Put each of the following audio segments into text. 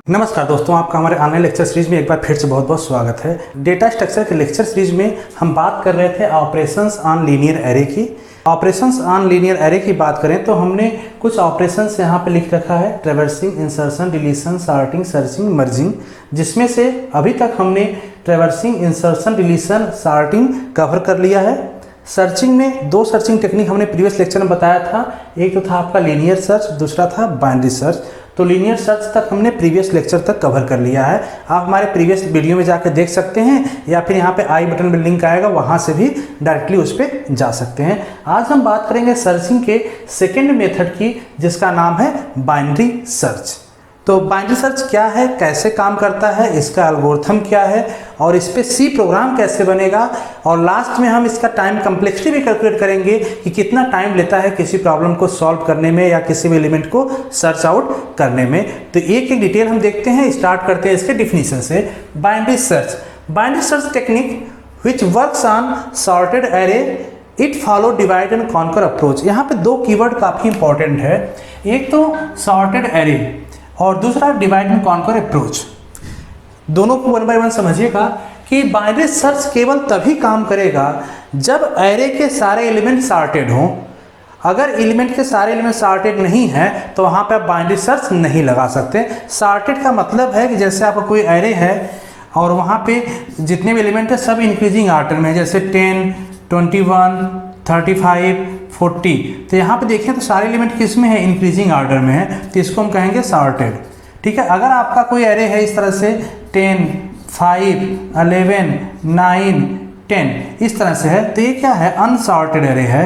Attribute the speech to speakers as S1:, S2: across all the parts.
S1: नमस्कार दोस्तों, आपका हमारे ऑनलाइन लेक्चर सीरीज में एक बार फिर से बहुत बहुत स्वागत है। डेटा स्ट्रक्चर के लेक्चर सीरीज में हम बात कर रहे थे ऑपरेशंस ऑन लीनियर एरे की। ऑपरेशंस ऑन लीनियर एरे की बात करें तो हमने कुछ ऑपरेशंस यहाँ पे लिख रखा है, traversing, insertion, deletion, sorting, searching, merging, जिसमें से अभी तक हमने traversing, insertion, deletion, sorting cover कर लिया है। सर्चिंग में दो सर्चिंग टेक्निक हमने प्रीवियस लेक्चर में बताया था, एक तो था आपका लीनियर सर्च, दूसरा था बाइनरी सर्च। तो लीनियर सर्च तक हमने प्रीवियस लेक्चर तक कवर कर लिया है। आप हमारे प्रीवियस वीडियो में जाकर देख सकते हैं या फिर यहाँ पे आई बटन में लिंक आएगा, वहाँ से भी डायरेक्टली उस पर जा सकते हैं। आज हम बात करेंगे सर्चिंग के सेकेंड मेथड की, जिसका नाम है बाइनरी सर्च। तो बाइनरी सर्च क्या है, कैसे काम करता है, इसका एल्गोरिथम क्या है और इस पर सी प्रोग्राम कैसे बनेगा, और लास्ट में हम इसका टाइम कम्प्लेक्सिटी भी कैलकुलेट करेंगे कि कितना टाइम लेता है किसी प्रॉब्लम को सॉल्व करने में या किसी भी एलिमेंट को सर्च आउट करने में। तो एक एक डिटेल हम देखते हैं। स्टार्ट करते हैं इसके डिफिनीशन से। Binary search technique which works on sorted array, it follow divide and conquer approach. यहाँ पे दो कीवर्ड काफ़ी इंपॉर्टेंट है, एक तो सॉर्टेड एरे और दूसरा डिवाइड एंड कॉन्कर अप्रोच। दोनों को वन बाय वन समझिएगा कि बाइनरी सर्च केवल तभी काम करेगा जब एरे के सारे एलिमेंट सॉर्टेड हों। अगर एलिमेंट के सारे एलिमेंट सॉर्टेड नहीं है तो वहाँ पे आप बाइनरी सर्च नहीं लगा सकते। सॉर्टेड का मतलब है कि जैसे आपका कोई एरे है और वहाँ पे जितने भी एलिमेंट है सब इंक्रीजिंग ऑर्डर में, जैसे 10, 21, 35, 40। तो यहाँ पे देखें तो सारे एलिमेंट किस में है, इंक्रीजिंग ऑर्डर में है, तो इसको हम कहेंगे सॉर्टेड। ठीक है। अगर आपका कोई एरे है इस तरह से 10, 5, 11, 9, 10 इस तरह से है, तो ये क्या है, अनसॉर्टेड एरे है।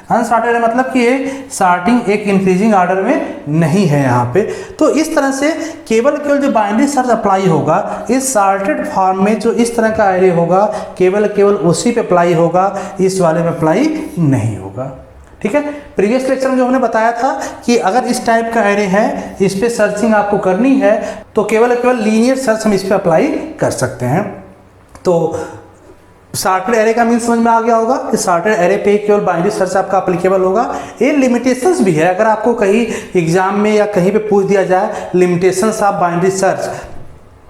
S1: अनसॉर्टेड है मतलब कि ये सॉर्टिंग एक इंक्रीजिंग ऑर्डर में नहीं है यहाँ पे। तो इस तरह से केवल जो बाइनरी सर्च अप्लाई होगा इस सॉर्टेड फॉर्म में, जो इस तरह का एरे होगा केवल उसी पे अप्लाई होगा, इस वाले में अप्लाई नहीं होगा। ठीक है। प्रीवियस लेक्चर में जो हमने बताया था कि अगर इस टाइप का एरे है, इस पे सर्चिंग आपको करनी है तो केवल लीनियर सर्च हम इस पे अप्लाई कर सकते हैं। तो सॉर्टेड एरे का मीन समझ में आ गया होगा कि सॉर्टेड एरे पे केवल बाइनरी सर्च आपका अप्लीकेबल होगा। ये लिमिटेशंस भी है, अगर आपको कहीं एग्जाम में या कहीं पे पूछ दिया जाए लिमिटेशंस ऑफ बाइनरी सर्च,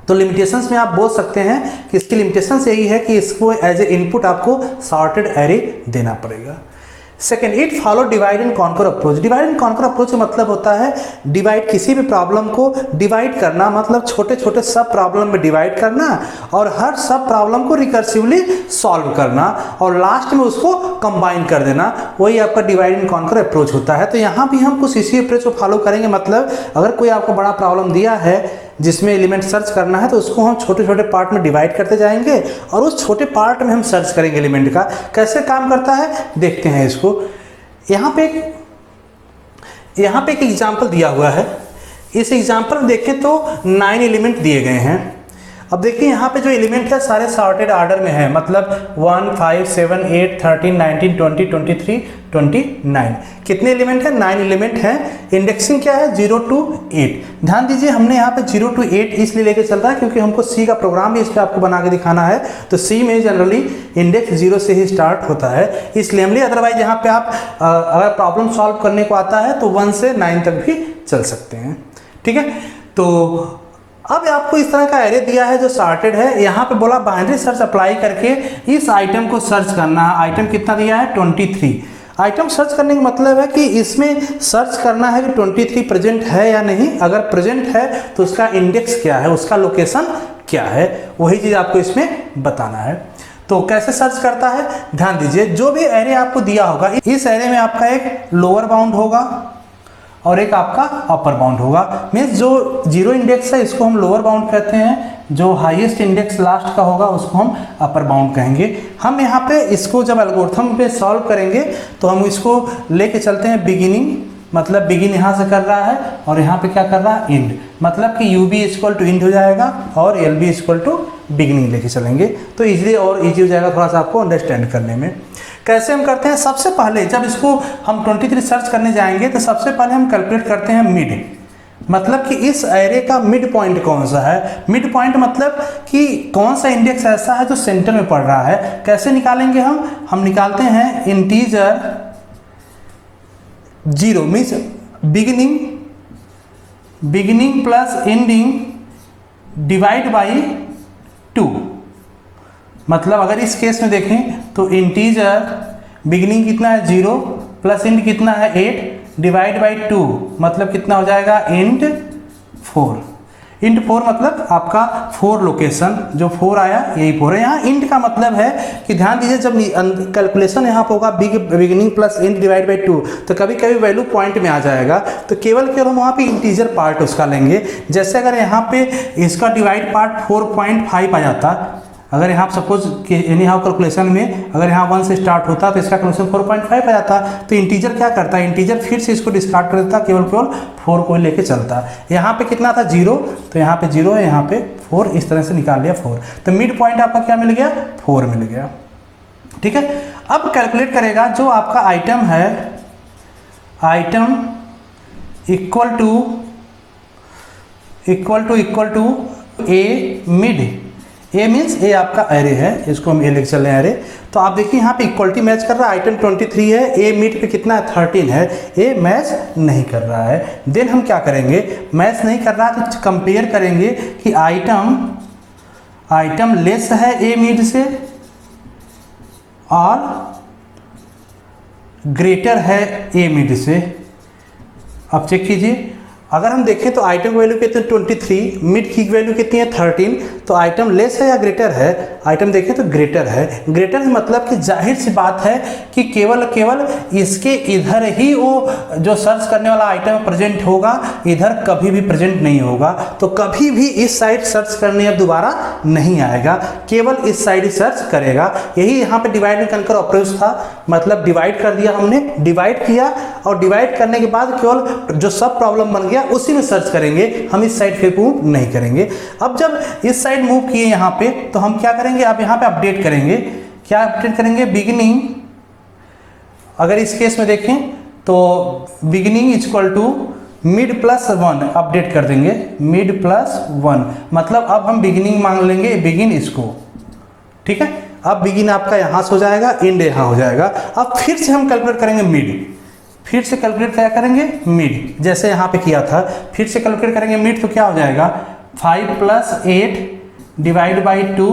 S1: तो लिमिटेशंस में आप बोल सकते हैं कि इसकी लिमिटेशंस यही है कि इसको एज ए इनपुट आपको सॉर्टेड एरे देना पड़ेगा। Second, it follow divide and conquer approach. Divide and conquer approach का मतलब होता है डिवाइड, किसी भी प्रॉब्लम को डिवाइड करना, मतलब छोटे छोटे सब प्रॉब्लम में डिवाइड करना और हर सब प्रॉब्लम को रिकर्सिवली सॉल्व करना और लास्ट में उसको कंबाइन कर देना, वही आपका डिवाइड एंड कॉन्कर अप्रोच होता है। तो यहाँ भी हम कुछ इसी अप्रोच को फॉलो करेंगे। मतलब अगर कोई आपको बड़ा प्रॉब्लम दिया है जिसमें एलिमेंट सर्च करना है तो उसको हम छोटे छोटे पार्ट में डिवाइड करते जाएंगे और उस छोटे पार्ट में हम सर्च करेंगे एलिमेंट का। कैसे काम करता है देखते हैं इसको। यहाँ पे एक एग्जांपल दिया हुआ है। इस एग्जांपल में देखें तो 9 एलिमेंट दिए गए हैं। अब देखिए यहाँ पे जो एलिमेंट है सारे सॉर्टेड ऑर्डर में है, मतलब 1, 5, 7, 8, 13, 19, 20, 23, 29। कितने एलिमेंट है, 9 एलिमेंट हैं। इंडेक्सिंग क्या है, 0 to 8। ध्यान दीजिए हमने यहाँ पे 0 to 8 इसलिए लेके चल रहा है क्योंकि हमको सी का प्रोग्राम भी इस पर आपको बना के दिखाना है। तो सी में जनरली इंडेक्स 0 से ही स्टार्ट होता है, इसलिए हम लिए। अदरवाइज यहाँ पे आप अगर प्रॉब्लम सॉल्व करने को आता है तो 1 से 9 तक भी चल सकते हैं। ठीक है। तो अब आपको इस तरह का एरे दिया है जो सॉर्टेड है, यहाँ पे बोला बाइनरी सर्च अप्लाई करके इस आइटम को सर्च करना है। आइटम कितना दिया है, 23। आइटम सर्च करने का मतलब है कि इसमें सर्च करना है कि 23 प्रेजेंट है या नहीं। अगर प्रेजेंट है तो उसका इंडेक्स क्या है, उसका लोकेशन क्या है, वही चीज़ आपको इसमें बताना है। तो कैसे सर्च करता है ध्यान दीजिए। जो भी एरे आपको दिया होगा इस एरे में आपका एक लोअर बाउंड होगा और एक आपका अपर बाउंड होगा। मीन्स जो 0 इंडेक्स है इसको हम लोअर बाउंड कहते हैं, जो हाईएस्ट इंडेक्स लास्ट का होगा उसको हम अपर बाउंड कहेंगे। हम यहाँ पे इसको जब एल्गोरिथम पे सॉल्व करेंगे तो हम इसको लेके चलते हैं बिगिनिंग, मतलब बिगिन यहाँ से कर रहा है और यहाँ पे क्या कर रहा है, इंड, मतलब कि U B equal to end हो जाएगा और L B equal to beginning लेके चलेंगे। तो ईजिली और ईजी हो जाएगा थोड़ा सा आपको अंडरस्टैंड करने में। कैसे हम करते हैं, सबसे पहले जब इसको हम 23 सर्च करने जाएंगे तो सबसे पहले हम कैलकुलेट करते हैं मिड, मतलब कि इस एरे का मिड पॉइंट कौन सा है। मिड पॉइंट मतलब कि कौन सा इंडेक्स ऐसा है जो सेंटर में पड़ रहा है। कैसे निकालेंगे हम निकालते हैं integer 0 means beginning plus ending divide by 2। मतलब अगर इस केस में देखें तो इंटीजर बिगिनिंग कितना है 0 प्लस इंट कितना है 8 डिवाइड बाई 2, मतलब कितना हो जाएगा इंट 4। इंट 4 मतलब आपका 4 लोकेशन, जो 4 आया यही 4 है। यहाँ इंट का मतलब है कि ध्यान दीजिए, जब कैलकुलेशन यहाँ पर होगा beginning plus int divide by 2, तो कभी कभी वैल्यू पॉइंट में आ जाएगा, तो केवल हम वहाँ पे इंटीजर पार्ट उसका लेंगे। जैसे अगर यहाँ पे इसका डिवाइड पार्ट 4.5 आ जाता, अगर यहाँ सपोज कि एनी हाउ कैलकुलेशन में अगर यहाँ 1 से स्टार्ट होता तो इसका कैलकुलेशन 4.5 आ जाता, तो इंटीजर क्या करता है, इंटीजर फिर से इसको डिस्कार्ड कर देता, केवल 4 को लेके चलता। यहाँ पे कितना था 0, तो यहाँ पे 0 है, यहाँ पे 4, इस तरह से निकाल लिया 4, तो मिड पॉइंट आपका क्या मिल गया 4 मिल गया। ठीक है, अब कैलकुलेट करेगा जो आपका आइटम है, item equal to a mid. A means a आपका एरे है, इसको हम ए लिख चले एरे। तो आप देखिए यहाँ पे इक्वलिटी मैच कर रहा है, आइटम 23 है, ए मिड पे कितना है 13 है, ए मैच नहीं कर रहा है। देन हम क्या करेंगे, मैच नहीं कर रहा तो कंपेयर करेंगे कि आइटम लेस है ए मिड से और ग्रेटर है ए मिड से। अब चेक कीजिए, अगर हम देखें तो आइटम की वैल्यू कितनी 23, मिड की वैल्यू कितनी है 13, तो आइटम लेस है या ग्रेटर है, आइटम देखें तो ग्रेटर है। ग्रेटर है मतलब कि जाहिर सी बात है कि केवल इसके इधर ही वो जो सर्च करने वाला आइटम प्रेजेंट होगा, इधर कभी भी प्रेजेंट नहीं होगा, तो कभी भी इस साइड सर्च करने अब दोबारा नहीं आएगा, केवल इस साइड ही सर्च करेगा। यही यहाँ पे डिवाइड एंड कंकर ऑपरेशन था, मतलब डिवाइड कर दिया हमने, डिवाइड किया और डिवाइड करने के बाद केवल जो सब प्रॉब्लम बन गया उसी में सर्च करेंगे, हम इस साइड फिर मूव नहीं करेंगे। अब जब इस साइड मूव किए यहाँ पे, तो हम क्या करेंगे, अब यहाँ पे अपडेट करेंगे। क्या अपडेट करेंगे, बिगिनिंग, अगर इस केस में देखें तो beginning equal to mid plus 1 update कर देंगे, मिड प्लस 1 मतलब अब हम बिगिनिंग मांग लेंगे, बिगिन इसको। ठीक है, अब बिगिन आपका यहाँ से हो जाएगा, एंड यहाँ हो जाएगा। अब फिर से हम कैलकुलेट करेंगे मिड, फिर से कैलकुलेट क्या करेंगे मिड, जैसे यहाँ पे किया था, फिर से कैलकुलेट करेंगे मिड, तो क्या हो जाएगा 5 प्लस 8 डिवाइड बाई 2,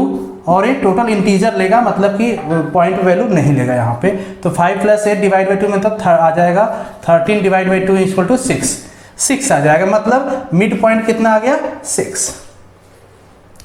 S1: और ये टोटल इंटीजर लेगा, मतलब कि पॉइंट वैल्यू नहीं लेगा यहाँ पे। तो 5 प्लस 8 डिवाइड बाई 2 मतलब आ जाएगा 13 डिवाइड बाई 2 इक्वल टू 6 आ जाएगा, मतलब मिड पॉइंट कितना आ गया 6।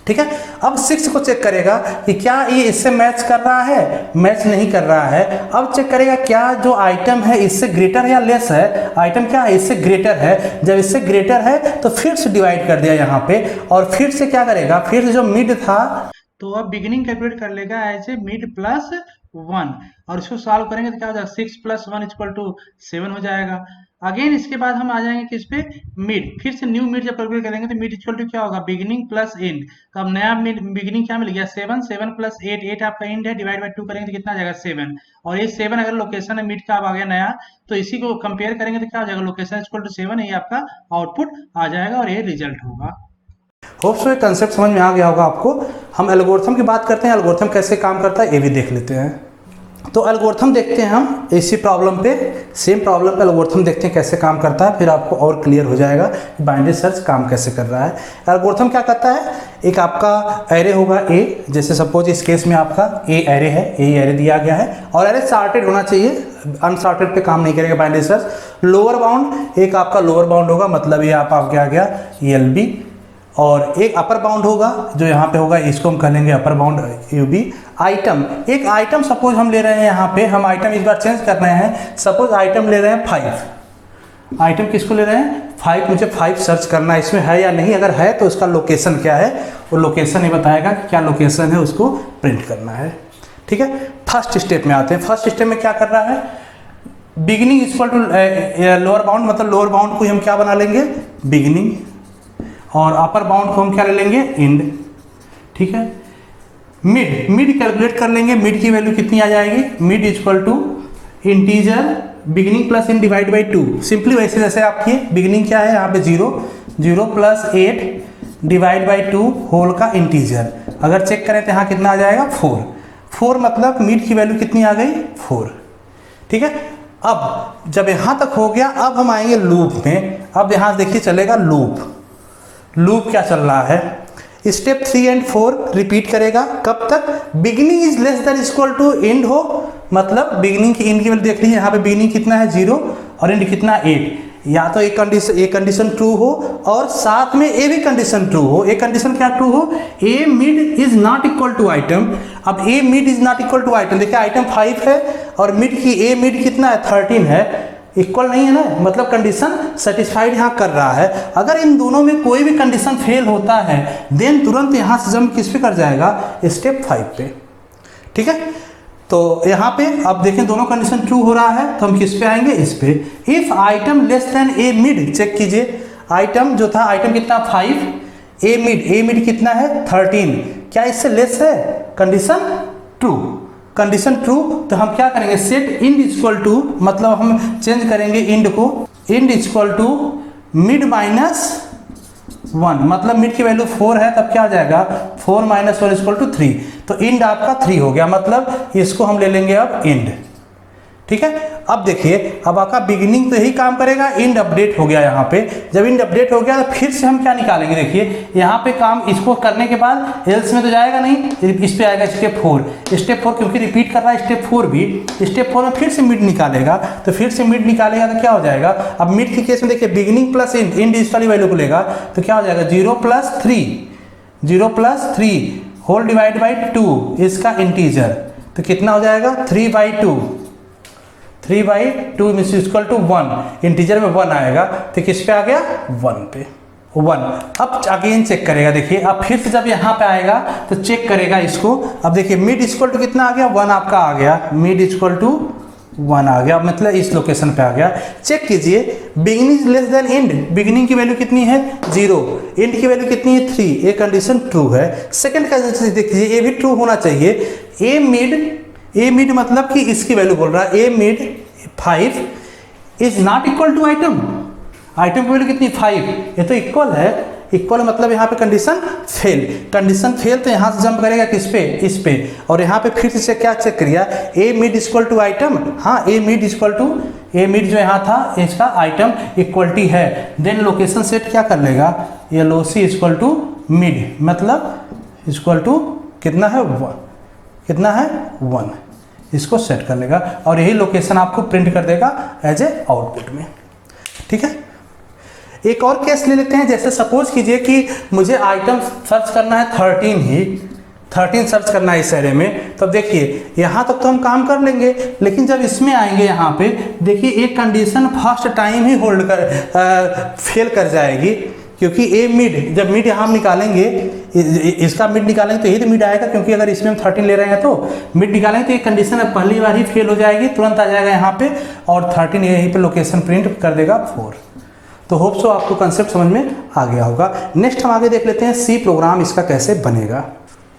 S1: ठीक है, अब 6 को चेक करेगा कि क्या ये इससे मैच कर रहा है, मैच नहीं कर रहा है। अब चेक करेगा क्या जो आइटम है इससे ग्रेटर है या लेस है, आइटम क्या है इससे ग्रेटर है। जब इससे ग्रेटर है तो फिर से डिवाइड कर दिया यहाँ पे, और फिर से क्या करेगा, फिर से जो मिड था तो अब बिगिनिंग कैलकुलेट कर लेगा एज ए मिड प्लस 1, और इसको सॉल्व करेंगे तो क्या हो जाएगा 6 प्लस 1 इक्वल टू 7 हो जाएगा। अगेन इसके बाद हम आ जाएंगे किस पे, मिड, फिर से न्यू मिड जब कैलकुलेट करेंगे तो मिड इक्वल टू क्या होगा, बिगिनिंग प्लस एंड। तो अब नया मिड बिगिनिंग क्या मिल गया 7 प्लस 8 आपका एंड है, डिवाइड बाई 2 करेंगे तो कितना आ जाएगा 7, और ये 7 अगर लोकेशन है मिड का अब आ गया नया, तो इसी को कंपेयर करेंगे तो क्या हो जाएगा, लोकेशन इक्वल टू 7, ये आपका आउटपुट आ जाएगा और ये रिजल्ट होगा। होप सो ये कंसेप्ट समझ में आ गया होगा आपको। हम एल्गोरिथम की बात करते हैं, एल्गोरिथम कैसे काम करता है ये भी देख लेते हैं। तो एल्गोरिथम देखते हैं हम इसी प्रॉब्लम पे, सेम प्रॉब्लम पे एल्गोरिथम देखते हैं कैसे काम करता है, फिर आपको और क्लियर हो जाएगा कि बाइनरी सर्च काम कैसे कर रहा है। एल्गोरिथम क्या करता है, एक आपका एरे होगा ए, जैसे सपोज इस केस में आपका ए एरे है, ए एरे दिया गया है और एरे सॉर्टेड होना चाहिए, अनसॉर्टेड पे काम नहीं करेगा बाइनरी सर्च। लोअर बाउंड एक आपका लोअर बाउंड होगा, मतलब ये आप क्या आ गया LB, और एक अपर बाउंड होगा जो यहाँ पे होगा, इसको हम कहेंगे अपर बाउंड UB। आइटम, एक आइटम सपोज हम ले रहे हैं, यहाँ पे हम आइटम इस बार चेंज कर रहे हैं, सपोज आइटम ले रहे हैं 5, आइटम किसको ले रहे हैं 5, मुझे 5 सर्च करना है इसमें है या नहीं, अगर है तो उसका लोकेशन क्या है, वो लोकेशन ये बताएगा कि क्या लोकेशन है, उसको प्रिंट करना है। ठीक है, फर्स्ट स्टेप में आते हैं। फर्स्ट स्टेप में क्या कर रहा है, beginning equal to lower bound, मतलब लोअर बाउंड को हम क्या बना लेंगे बिगिनिंग, और अपर बाउंड को हम क्या ले लेंगे एंड। ठीक है, मिड कैलकुलेट कर लेंगे, मिड की वैल्यू कितनी आ जाएगी, mid equal to integer beginning plus end divide by 2। Simply वैसे जैसे आपकी बिगिनिंग क्या है यहाँ पे 0 प्लस 8 डिवाइड बाई 2 होल का इंटीजर, अगर चेक करें तो यहाँ कितना आ जाएगा 4 मतलब मिड की वैल्यू कितनी आ गई 4। ठीक है, अब जब यहाँ तक हो गया, अब हम आएंगे लूप में। अब यहाँ देखिए चलेगा लूप क्या चल रहा है, स्टेप 3 एंड 4 रिपीट करेगा। कब तक? Beginning is less than equal to end हो, मतलब बिगिनिंग की एंड की वैल्यू देख लीजिए, यहाँ पे बिगिनिंग कितना है 0 और एंड कितना 8। या तो एक कंडीशन ट्रू हो और साथ में ए भी कंडीशन ट्रू हो। एक कंडीशन क्या ट्रू हो? A mid is not equal to item. अब a mid is not equal to item, देखिए आइटम 5 है और मिड की ए मिड कितना है 13 है, इक्वल नहीं है ना, मतलब कंडीशन सेटिस्फाइड यहाँ कर रहा है। अगर इन दोनों में कोई भी कंडीशन फेल होता है देन तुरंत यहाँ से जंप किस पे कर जाएगा? स्टेप 5 पे। ठीक है, तो यहाँ पे अब देखें दोनों कंडीशन ट्रू हो रहा है तो हम किस पे आएंगे? इस पे। If item less than a mid, check कीजिए आइटम जो था, आइटम कितना 5, ए मिड कितना है 13, क्या इससे लेस है? Condition true. कंडीशन ट्रू तो हम क्या करेंगे? सेट इंड इक्वल टू, मतलब हम चेंज करेंगे इंड को, end equal to mid minus 1, मतलब मिड की वैल्यू 4 है तब क्या आ जाएगा? 4 माइनस 1 इक्वल टू 3। तो इंड आपका 3 हो गया, मतलब इसको हम ले लेंगे अब इंड। ठीक है, अब देखिए अब आपका बिगिनिंग तो यही काम करेगा, इंड अपडेट हो गया यहाँ पे। जब इंड अपडेट हो गया तो फिर से हम क्या निकालेंगे? देखिए यहाँ पे काम इसको करने के बाद एल्स में तो जाएगा नहीं, इस पे आएगा स्टेप 4। स्टेप 4 क्योंकि रिपीट कर रहा है स्टेप 4 भी, स्टेप 4 में फिर से मिड निकालेगा, तो फिर से मिड निकालेगा तो क्या हो जाएगा? अब मिड के केस में देखिए बिगिनिंग प्लस इंड, इंड इस वाली वैल्यू को लेगा तो क्या हो जाएगा? 0 प्लस 3 होल डिवाइड बाई 2 इसका इंटीजर, तो कितना हो जाएगा? 3/2 मीन्स इक्वल टू 1, इंटीजर में 1 आएगा तो किस पे आ गया? 1 पे, 1। अब अगेन चेक करेगा, देखिए अब फिर से जब यहाँ पे आएगा तो चेक करेगा इसको। अब देखिए मिड इक्वल टू कितना आ गया? 1 आपका आ गया, मिड इक्वल टू 1 आ गया, मतलब इस लोकेशन पे आ गया। चेक कीजिए beginning is less then and, beginning की वैल्यू कितनी है 0, एंड की वैल्यू कितनी है 3, ये कंडीशन ट्रू है। सेकंड कंडीशन देख लीजिए, ये भी ट्रू होना चाहिए। ए मिड मतलब कि इसकी वैल्यू बोल रहा है, a mid 5 is not equal to item, item की वैल्यू कितनी 5, ये तो इक्वल है, इक्वल मतलब यहाँ पे कंडीशन फेल। कंडीशन फेल तो यहाँ से जंप करेगा किस पे? इस पे। और यहाँ पे फिर से क्या चेक करिए? A mid equal to item, हाँ a mid equal to, a mid जो यहाँ था इसका आइटम इक्वलिटी है, देन लोकेशन सेट क्या कर लेगा? LOC इक्वल टू मिड, मतलब इक्वल टू कितना है? 1, कितना है 1, इसको सेट कर लेगा और यही लोकेशन आपको प्रिंट कर देगा एज ए आउटपुट में। ठीक है, एक और केस ले लेते हैं। जैसे सपोज कीजिए कि मुझे आइटम सर्च करना है 13 सर्च करना है इस एरे में, तो देखिए यहाँ तक तो हम काम कर लेंगे, लेकिन जब इसमें आएंगे यहाँ पे देखिए एक कंडीशन फर्स्ट टाइम ही होल्ड कर फेल कर जाएगी, क्योंकि ए मिड, जब मिड हम निकालेंगे, इसका मिड निकालेंगे तो यही तो मिड आएगा, क्योंकि अगर इसमें हम 13 ले रहे हैं तो मिड निकालेंगे तो ये कंडीशन पहली बार ही फेल हो जाएगी, तुरंत आ जाएगा यहाँ पे और 13 यहीं पे लोकेशन प्रिंट कर देगा 4। तो होप सो आपको कंसेप्ट समझ में आ गया होगा। नेक्स्ट हम आगे देख लेते हैं सी प्रोग्राम इसका कैसे बनेगा।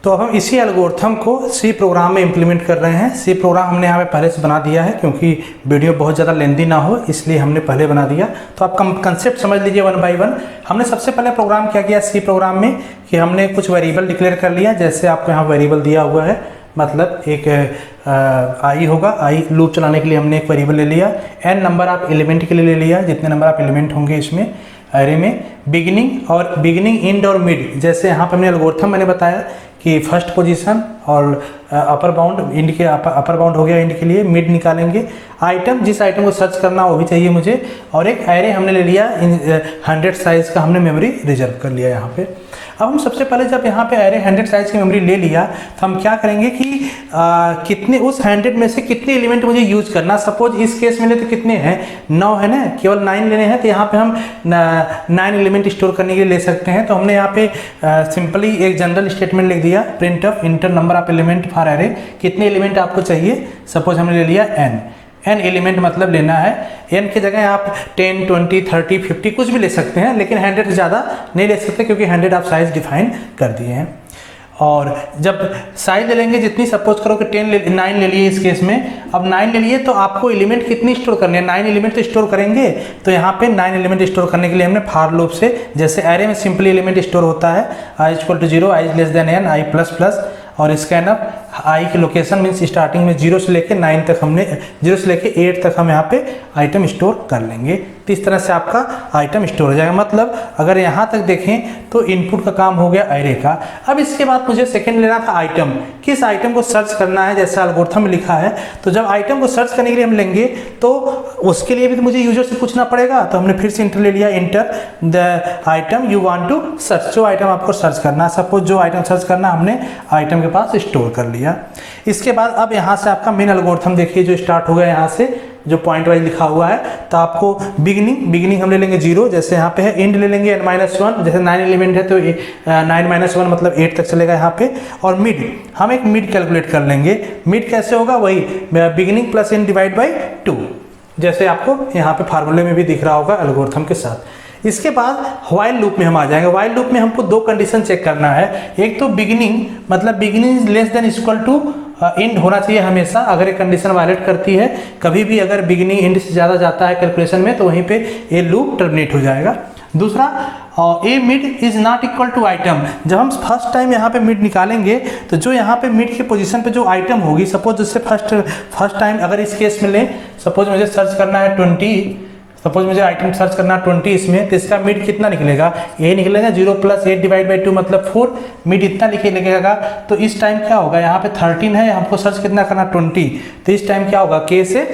S1: तो अब हम इसी एल्गोरिथम को सी प्रोग्राम में इम्प्लीमेंट कर रहे हैं। सी प्रोग्राम हमने यहाँ पे पहले से बना दिया है, क्योंकि वीडियो बहुत ज़्यादा लेंदी ना हो इसलिए हमने पहले बना दिया। तो आप कंसेप्ट समझ लीजिए 1 बाय 1। हमने सबसे पहले प्रोग्राम क्या किया सी प्रोग्राम में कि हमने कुछ वेरिएबल डिक्लेयर कर लिया। जैसे आपको यहाँ वेरिएबल दिया हुआ है, मतलब एक आई होगा, आई लूप चलाने के लिए हमने एक वेरिएबल ले लिया। n नंबर आप एलिमेंट के लिए ले लिया, जितने नंबर आप एलिमेंट होंगे इसमें एरे में। बिगिनिंग एंड और मिड, जैसे यहाँ पर हमने एल्गोरिथम मैंने बताया कि फर्स्ट पोजीशन और अपर बाउंड, इंड के अपर बाउंड हो गया इंड के लिए, मिड निकालेंगे। आइटम, जिस आइटम को सर्च करना वो भी चाहिए मुझे, और एक एरे हमने ले लिया 100 साइज़ का, हमने मेमोरी रिजर्व कर लिया यहाँ पे। अब हम सबसे पहले जब यहाँ पे एरे 100 साइज़ की मेमोरी ले लिया तो हम क्या करेंगे कि कितने उस 100 में से कितने एलिमेंट मुझे यूज करना। सपोज इस केस में ले तो कितने हैं 9 है ना, केवल 9 लेने हैं, तो यहाँ पे हम 9 एलिमेंट स्टोर करने के लिए ले सकते हैं। तो हमने यहाँ पे सिंपली एक जनरल स्टेटमेंट लिख दिया, print of inter number of element for array. कितने एलिमेंट आपको चाहिए, सपोज हमने ले लिया n एलिमेंट मतलब लेना है। n की जगह आप 10, 20, 30, 50 कुछ भी ले सकते हैं, लेकिन 100 से ज़्यादा नहीं ले सकते क्योंकि 100 आप साइज़ डिफाइन कर दिए हैं। और जब साइज ले लेंगे जितनी, सपोज करो कि 9 ले लिए इस केस में, अब 9 ले लिए तो आपको एलिमेंट कितनी स्टोर करनी है, 9 एलिमेंट तो स्टोर करेंगे। तो यहाँ पे 9 एलिमेंट स्टोर करने के लिए हमने फॉर लूप से, जैसे एरे में सिंपली एलिमेंट स्टोर होता है i = 0, i n, i++ और स्कैन अप आई की लोकेशन मीन्स स्टार्टिंग में 0 से लेके 9 तक हमने 0 से लेके 8 तक हम यहाँ पे आइटम स्टोर कर लेंगे। तो इस तरह से आपका आइटम स्टोर हो जाएगा। मतलब अगर यहाँ तक देखें तो इनपुट का काम हो गया एरे का। अब इसके बाद मुझे सेकंड लेना था आइटम, किस आइटम को सर्च करना है, जैसे एल्गोरिथम में लिखा है। तो जब आइटम को सर्च करने के लिए हम लेंगे तो उसके लिए भी तो मुझे यूजर से पूछना पड़ेगा। तो हमने फिर से इंटर ले लिया, enter the item you want to search, जो आइटम आपको सर्च करना है। सपोज जो आइटम सर्च करना हमने आइटम के पास स्टोर कर लिया। इसके बाद अब यहाँ से आपका मेन एल्गोरिथम देखिए जो स्टार्ट हो गया, यहाँ से जो पॉइंट वाइज लिखा हुआ है। तो आपको बिगिनिंग हम ले लेंगे 0, जैसे यहाँ पे है। एंड ले लेंगे n-1, जैसे 9 एलिमेंट है तो 9-1 मतलब 8 तक चलेगा यहाँ पे। और मिड, हम एक मिड कैलकुलेट कर लेंगे। मिड कैसे होगा, वही beginning plus end divide by 2, जैसे आपको यहाँ पे फार्मूले में भी दिख रहा होगा एल्गोरिथम के साथ। इसके बाद व्हाइल लूप में हम आ जाएंगे। व्हाइल लूप में हमको 2 कंडीशन चेक करना है। एक तो बिगिनिंग, मतलब beginning is less than equal to end होना चाहिए हमेशा। अगर एक कंडीशन वायलेट करती है, कभी भी अगर बिगिनिंग एंड से ज़्यादा जाता है कैलकुलेशन में, तो वहीं पे ये लूप टर्मिनेट हो जाएगा। दूसरा, a mid is not equal to item. जब हम फर्स्ट टाइम यहाँ पे मिड निकालेंगे तो जो यहाँ पे मिड की पोजीशन पे जो आइटम होगी, सपोज उससे फर्स्ट टाइम अगर इस केस में लें, सपोज मुझे सर्च करना है 20, सपोज मुझे आइटम सर्च करना 20 इसमें, तो इसका मिड कितना निकलेगा, ए निकलेगा 0 + 8 डिवाइड बाई 2 मतलब 4, मिड इतना लिखेगा। तो इस टाइम क्या होगा, यहाँ पे 13 है, हमको सर्च कितना करना 20, तो इस टाइम क्या होगा, के से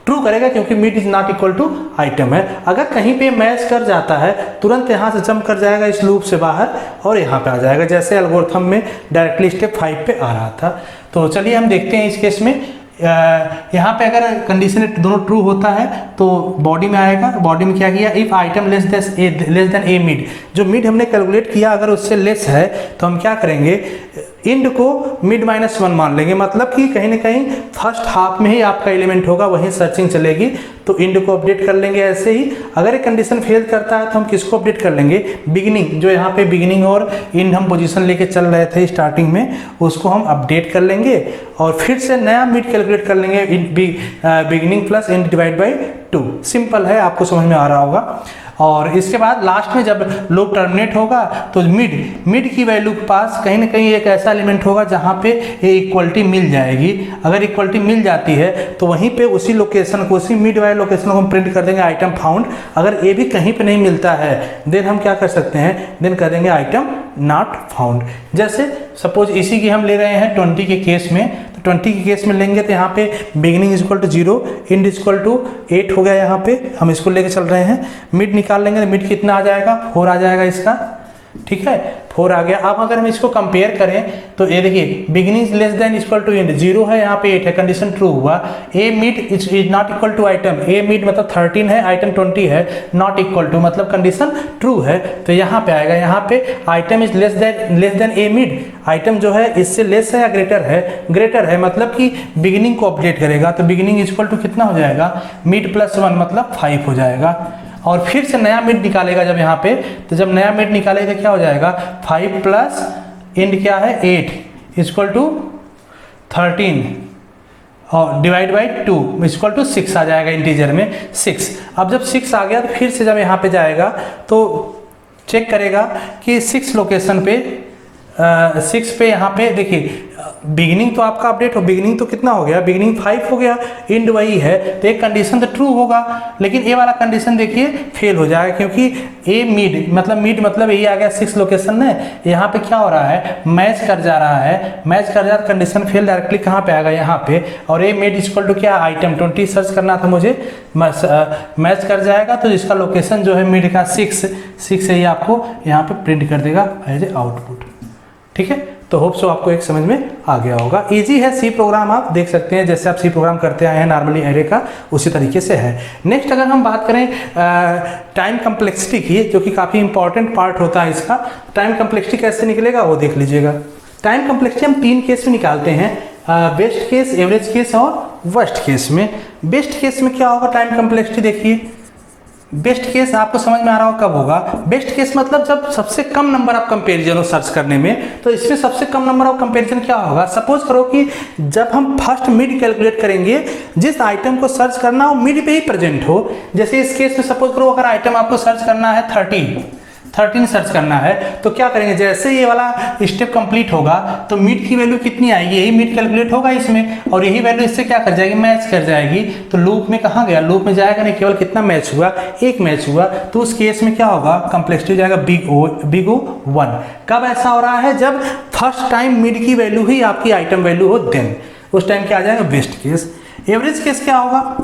S1: ट्रू करेगा क्योंकि mid is not equal to item है। अगर कहीं पे मैच कर जाता है तुरंत यहाँ से जंप कर जाएगा इस लूप से बाहर और यहाँ पे आ जाएगा, जैसे एल्गोरिथम में डायरेक्टली स्टेप 5 पे आ रहा था। तो चलिए हम देखते हैं इस केस में। यहाँ पे अगर कंडीशन दोनों ट्रू होता है तो बॉडी में आएगा। बॉडी में क्या किया, if item less than a mid, जो मिड हमने कैलकुलेट किया अगर उससे लेस है तो हम क्या करेंगे, इंड को मिड -1 मान लेंगे। मतलब कि कहीं ना कहीं फर्स्ट हाफ में ही आपका एलिमेंट होगा, वहीं सर्चिंग चलेगी, तो इंड को अपडेट कर लेंगे। ऐसे ही अगर एक कंडीशन फेल करता है तो हम किसको अपडेट कर लेंगे, बिगिनिंग, जो यहाँ पे बिगिनिंग और इंड हम पोजीशन लेके चल रहे थे स्टार्टिंग में, उसको हम अपडेट कर लेंगे और फिर से नया मिड कैलकुलेट कर लेंगे, beginning plus end divide by 2। Simple है, आपको समझ में आ रहा होगा। और इसके बाद लास्ट में जब लूप टर्मिनेट होगा तो मिड की वैल्यू के पास कहीं ना कहीं एक ऐसा एलिमेंट होगा जहाँ पे ये इक्वलिटी मिल जाएगी। अगर इक्वलिटी मिल जाती है तो वहीं पे उसी लोकेशन को, उसी मिड वाले लोकेशन को हम प्रिंट कर देंगे आइटम फाउंड। अगर ये भी कहीं पे नहीं मिलता है देन हम क्या कर सकते हैं, देन कर देंगे आइटम नॉट फाउंड। जैसे सपोज इसी की हम ले रहे हैं 20 के केस में, तो 20 के केस में लेंगे तो यहाँ पे beginning is equal to 0, end is equal to 8 हो गया। यहाँ पे हम इसको लेके चल रहे हैं, मिड निकाल लेंगे तो मिड कितना आ जाएगा, 4 आ जाएगा इसका, ठीक है, 4 आ गया। अब अगर हम इसको कंपेयर करें तो ये देखिए beginning is less than equal to end 0 है, यहाँ पे 8 है, कंडीशन ट्रू हुआ। A mid is not equal to item, a mid मतलब 13 है, आइटम 20 है, नॉट इक्वल टू मतलब कंडीशन ट्रू है, तो यहाँ पे आएगा। यहाँ पे item is less than a mid, item जो है इससे लेस है या ग्रेटर है मतलब कि बिगिनिंग को अपडेट करेगा। तो बिगिनिंग इज इक्वल टू कितना हो जाएगा, मिड +1 मतलब 5 हो जाएगा। और फिर से नया मिड निकालेगा जब यहाँ पे, तो जब नया मिड निकालेगा क्या हो जाएगा, 5 प्लस इंड क्या है 8 इक्वल टू 13 और डिवाइड बाई 2 इक्वल टू 6 आ जाएगा, इंटीजर में 6। अब जब 6 आ गया तो फिर से जब यहाँ पे जाएगा तो चेक करेगा कि 6 लोकेशन पे 6 पे यहाँ पे देखिए बिगिनिंग तो आपका अपडेट हो, बिगिनिंग तो कितना हो गया, बिगिनिंग 5 हो गया, इंड वही है, तो एक कंडीशन तो ट्रू होगा, लेकिन ये वाला कंडीशन देखिए फेल हो जाएगा क्योंकि ए मिड मतलब यही आ गया 6 लोकेशन में, यहाँ पे क्या हो रहा है, मैच कर जा रहा है, मैच कर जा रहा, कंडीशन फेल डायरेक्टली कहाँ पे आएगा, यहाँ पे। और ए मिड इक्वल टू क्या, आइटम 20 सर्च करना था मुझे, मैच कर जाएगा तो इसका लोकेशन जो है मिड का 6 है, ये आपको यहाँ पे प्रिंट कर देगा एज ए आउटपुट, ठीक है। तो होप सो आपको एक समझ में आ गया होगा। इजी है, सी प्रोग्राम आप देख सकते हैं, जैसे आप सी प्रोग्राम करते आए हैं नॉर्मली एरे का, उसी तरीके से है। नेक्स्ट अगर हम बात करें टाइम कम्प्लेक्सिटी की, जो कि काफ़ी इंपॉर्टेंट पार्ट होता है इसका, टाइम कम्प्लेक्सिटी कैसे निकलेगा वो देख लीजिएगा। टाइम कम्प्लेक्सिटी हम 3 केस में निकालते हैं, बेस्ट केस, एवरेज केस और वर्स्ट केस में। बेस्ट केस में क्या होगा टाइम कम्प्लेक्सिटी, देखिए बेस्ट केस आपको समझ में आ रहा हो कब होगा, बेस्ट केस मतलब जब सबसे कम नंबर ऑफ कंपैरिजन हो सर्च करने में, तो इसमें सबसे कम नंबर ऑफ कंपैरिजन क्या होगा, सपोज करो कि जब हम फर्स्ट मिड कैलकुलेट करेंगे, जिस आइटम को सर्च करना हो मिड पे ही प्रेजेंट हो। जैसे इस केस में सपोज करो अगर आइटम आपको सर्च करना है 30, 13 सर्च करना है। तो क्या करेंगे, जैसे ये वाला स्टेप कंप्लीट होगा तो मिड की वैल्यू कितनी आएगी, यही मिड कैलकुलेट होगा इसमें, और यही वैल्यू इससे क्या कर जाएगी, मैच कर जाएगी। तो लूप में कहाँ गया, लूप में जाएगा नहीं, केवल कितना मैच हुआ, एक मैच हुआ। तो उस केस में क्या होगा, कम्प्लेक्सिटी हो जाएगा बिग ओ 1। कब ऐसा हो रहा है, जब फर्स्ट टाइम मिड की वैल्यू ही आपकी आइटम वैल्यू हो, देन उस टाइम क्या आ जाएगा, बेस्ट केस। एवरेज केस क्या होगा,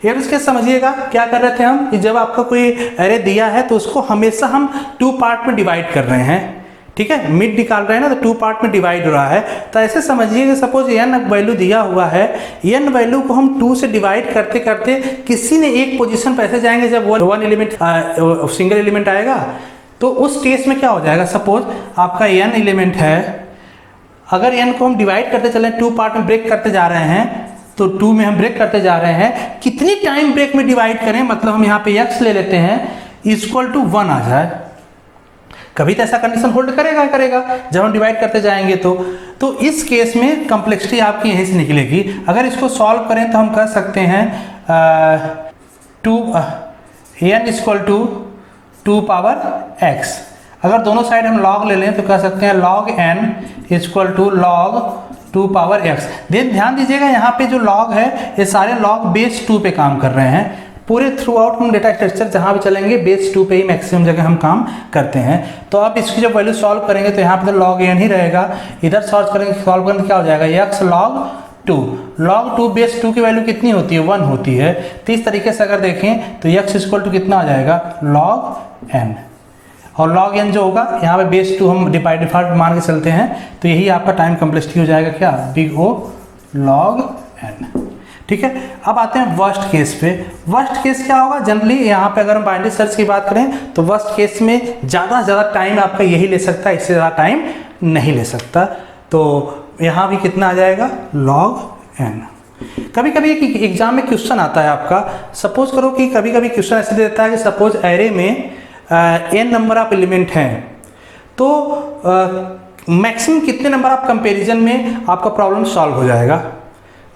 S1: एवरेज केस समझिएगा क्या कर रहे थे हम, कि जब आपका कोई एरे दिया है तो उसको हमेशा हम 2 पार्ट में डिवाइड कर रहे हैं, ठीक है, मिड निकाल रहे हैं ना, तो 2 पार्ट में डिवाइड हो रहा है। तो ऐसे समझिए कि सपोज n वैल्यू दिया हुआ है, n वैल्यू को हम 2 से डिवाइड करते करते किसी ने एक पोजीशन पर ऐसे जाएंगे जब वन एलिमेंट सिंगल एलिमेंट आएगा, तो उस केस में क्या हो जाएगा, सपोज आपका n एलिमेंट है, अगर n को हम डिवाइड करते चले 2 पार्ट में ब्रेक करते जा रहे हैं, तो 2 में हम ब्रेक करते जा रहे हैं, कितनी टाइम ब्रेक में डिवाइड करें, मतलब हम यहाँ पे x ले लेते हैं इक्वल टू 1 आ जाए, कभी तो ऐसा कंडीशन होल्ड करेगा जब हम डिवाइड करते जाएंगे। तो इस केस में कम्प्लेक्सिटी आपकी यहीं से निकलेगी। अगर इसको सॉल्व करें तो हम कह सकते हैं n equal to 2 power x। अगर दोनों साइड हम log ले लें तो कह सकते हैं log n equal to log 2 power x। ध्यान दीजिएगा यहाँ पे जो log है ये सारे log बेस 2 पे काम कर रहे हैं। पूरे थ्रू आउट हम डेटा स्ट्रक्चर जहाँ भी चलेंगे बेस 2 पे ही मैक्सिमम जगह हम काम करते हैं। तो अब इसकी जब वैल्यू सॉल्व करेंगे तो यहाँ पे तो log n ही रहेगा, इधर सॉल्व करेंगे क्या हो जाएगा, x log 2 बेस 2 की वैल्यू कितनी होती है, 1 होती है। तो इस तरीके से अगर देखें तो x इक्वल टू कितना आ जाएगा, log n, और log n जो होगा यहाँ पे बेस 2 हम डिफॉल्ट मान के चलते हैं, तो यही आपका टाइम कम्प्लेक्सिटी हो जाएगा क्या, बिग O log n, ठीक है। अब आते हैं वर्स्ट केस पे। वर्स्ट केस क्या होगा, जनरली यहाँ पे अगर हम बाइनरी सर्च की बात करें तो वर्स्ट केस में ज़्यादा से ज़्यादा टाइम आपका यही ले सकता है, इससे ज़्यादा टाइम नहीं ले सकता। तो यहाँ भी कितना आ जाएगा, log n। कभी कभी एक एग्जाम में क्वेश्चन आता है आपका, सपोज करो कि कभी कभी क्वेश्चन ऐसे देता है कि सपोज एरे में n नंबर ऑफ एलिमेंट हैं, तो मैक्सिमम कितने नंबर ऑफ कंपैरिजन में आपका प्रॉब्लम सॉल्व हो जाएगा,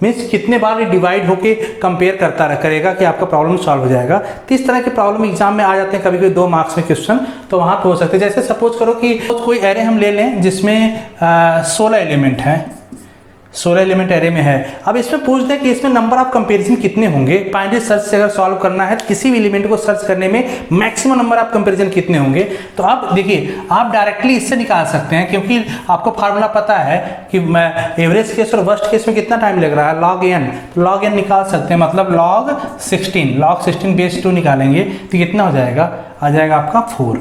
S1: मीन्स कितने बार ये डिवाइड होके कंपेयर करता करेगा कि आपका प्रॉब्लम सॉल्व हो जाएगा। तो इस तरह के प्रॉब्लम एग्जाम में आ जाते हैं कभी कभी 2 मार्क्स में क्वेश्चन, तो वहाँ पे हो सकते हैं। जैसे सपोज करो कि कोई एरे हम ले लें जिसमें 16 एलिमेंट हैं, 16 एलिमेंट एरे में है। अब इसमें पूछ दें कि इसमें नंबर ऑफ कंपैरिजन कितने होंगे, बाइनरी सर्च से अगर सॉल्व करना है तो किसी भी एलिमेंट को सर्च करने में मैक्सिमम नंबर ऑफ कंपैरिजन कितने होंगे। तो आप देखिए, आप डायरेक्टली इससे निकाल सकते हैं, क्योंकि आपको फार्मूला पता है कि एवरेज केस और वर्स्ट केस में कितना टाइम लग रहा है, log n। तो log n निकाल सकते हैं, मतलब log 16 बेस 2 निकालेंगे तो कितना हो जाएगा, आ जाएगा आपका 4,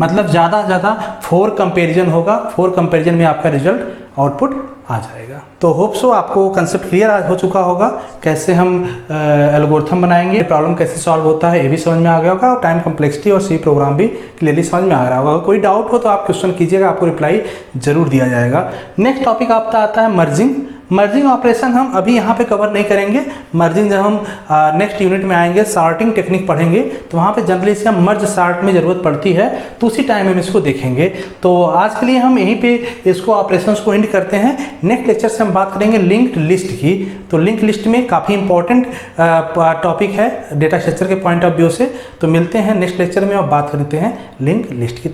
S1: मतलब ज़्यादा से ज़्यादा 4 कंपेरिजन होगा, 4 कंपेरिजन में आपका रिजल्ट आउटपुट आ जाएगा। तो होप सो आपको कंसेप्ट क्लियर हो चुका होगा, कैसे हम एल्गोरिथम बनाएंगे, प्रॉब्लम कैसे सॉल्व होता है ये भी समझ में आ गया होगा, और टाइम कम्प्लेक्सिटी और सी प्रोग्राम भी क्लियरली समझ में आ रहा होगा। कोई डाउट हो तो आप क्वेश्चन कीजिएगा, आपको रिप्लाई जरूर दिया जाएगा। नेक्स्ट टॉपिक आपका आता है मर्जिंग। मर्जिंग ऑपरेशन हम अभी यहाँ पे कवर नहीं करेंगे। मर्जिंग जब हम नेक्स्ट यूनिट में आएंगे, सॉर्टिंग टेक्निक पढ़ेंगे, तो वहाँ पे जनरली इसका मर्ज सॉर्ट में ज़रूरत पड़ती है, तो उसी टाइम हम इसको देखेंगे। तो आज के लिए हम यहीं पे इसको ऑपरेशंस को एंड करते हैं। नेक्स्ट लेक्चर से हम बात करेंगे लिंक्ड लिस्ट की। तो लिंक्ड लिस्ट में काफ़ी इंपॉर्टेंट टॉपिक है डेटा स्ट्रक्चर के पॉइंट ऑफ व्यू से। तो मिलते हैं नेक्स्ट लेक्चर में और बात करते हैं लिंक्ड लिस्ट की।